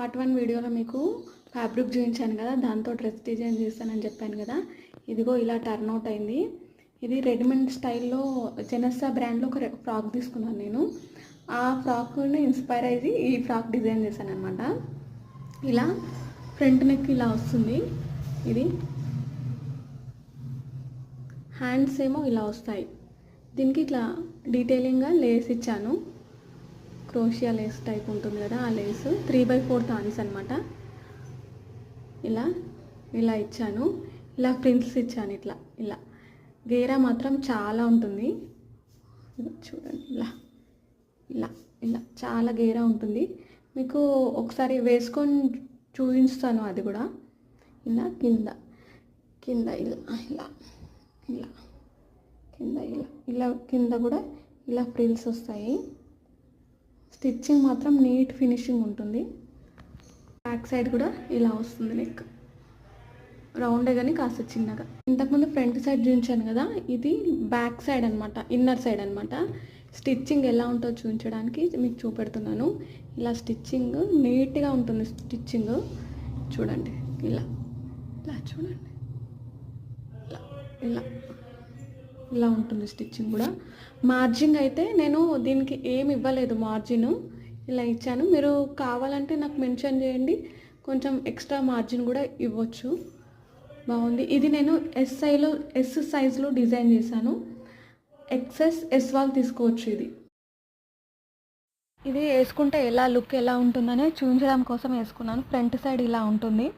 Part 1 వీడియోలో మీకు fabric చూపించాను కదా, దాంతో డ్రెస్ డిజైన్ చేస్తానని చెప్పాను కదా. ఇదిగో ఇలా టర్న్ అవుట్ అయింది. ఇది రెడీమేడ్ స్టైల్లో జెనస్సా బ్రాండ్లో ఒక ఫ్రాక్ తీసుకున్నాను నేను. ఆ ఫ్రాక్ని ఇన్స్పైర్ అయ్యి ఈ ఫ్రాక్ డిజైన్ చేశాను అనమాట. ఇలా ఫ్రంట్ నెక్ ఇలా వస్తుంది. ఇది హ్యాండ్స్ ఏమో ఇలా వస్తాయి. దీనికి ఇట్లా డీటెయిలింగ్గా లేస్ ఇచ్చాను. క్రోషియా లేస్ టైప్ ఉంటుంది కదా, ఆ లేస్ 3/4 థాన్స్ అనమాట. ఇలా ఇలా ఇచ్చాను. ఇలా ఫ్రిల్స్ ఇచ్చాను. ఇట్లా ఇలా గేరా మాత్రం చాలా ఉంటుంది. చూడండి, ఇలా ఇలా ఇలా చాలా గేరా ఉంటుంది. మీకు ఒకసారి వేసుకొని చూపిస్తాను అది కూడా. ఇలా కింద కింద ఇలా ఇలా ఇలా కింద ఇలా ఇలా కింద కూడా ఇలా ఫ్రిల్స్ వస్తాయి. స్టిచ్చింగ్ మాత్రం నీట్ ఫినిషింగ్ ఉంటుంది. బ్యాక్ సైడ్ కూడా ఇలా వస్తుంది. నెక్ రౌండే కానీ కాస్త చిన్నగా. ఇంతకుముందు ఫ్రంట్ సైడ్ చూపించాను కదా, ఇది బ్యాక్ సైడ్ అనమాట, ఇన్నర్ సైడ్ అనమాట. స్టిచ్చింగ్ ఎలా ఉంటుందో చూపించడానికి మీకు చూపెడుతున్నాను. ఇలా స్టిచ్చింగ్ నీట్గా ఉంటుంది. స్టిచ్చింగ్ చూడండి, ఇలా ఇలా చూడండి, ఇలా ఇలా ఇలా ఉంటుంది స్టిచ్చింగ్ కూడా. మార్జిన్ అయితే నేను దీనికి ఏమి ఇవ్వలేదు, మార్జిన్ ఇలా ఇచ్చాను. మీరు కావాలంటే నాకు మెన్షన్ చేయండి, కొంచెం ఎక్స్ట్రా మార్జిన్ కూడా ఇవ్వచ్చు. బాగుంది. ఇది నేను ఎస్ సైజులో డిజైన్ చేశాను. ఎక్సెస్ ఎస్ వాళ్ళు తీసుకోవచ్చు. ఇది వేసుకుంటే లుక్ ఎలా ఉంటుందనే చూపించడం కోసం వేసుకున్నాను. ఫ్రంట్ సైడ్ ఇలా ఉంటుంది.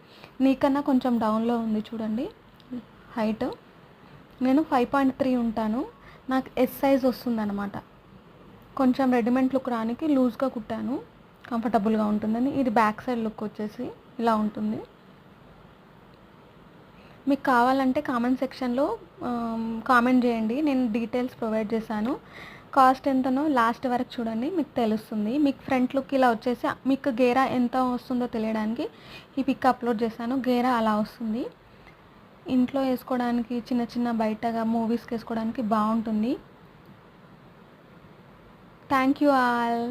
నీకన్నా కొంచెం డౌన్లో ఉంది చూడండి హైట్. నేను 5.3 ఉంటాను. నాకు ఎస్ సైజ్ వస్తుంది అనమాట. కొంచెం రెడీమేడ్ లుక్ రానికి లూజ్గా కుట్టాను, కంఫర్టబుల్గా ఉంటుందని. ఇది బ్యాక్ సైడ్ లుక్ వచ్చేసి ఇలా ఉంటుంది. మీకు కావాలంటే కామెంట్ సెక్షన్లో కామెంట్ చేయండి, నేను డీటెయిల్స్ ప్రొవైడ్ చేశాను. కాస్ట్ ఎంతనో లాస్ట్ వరకు చూడండి, మీకు తెలుస్తుంది. మీకు ఫ్రంట్ లుక్ ఇలా వచ్చేసి మీకు గేరా ఎంత వస్తుందో తెలియడానికి ఈ పిక్ అప్లోడ్ చేశాను. గేరా అలా వస్తుంది. ఇంట్లో వేసుకోవడానికి, చిన్న చిన్న బయటగా మూవీస్కి వేసుకోవడానికి బాగుంటుంది. Thank you all.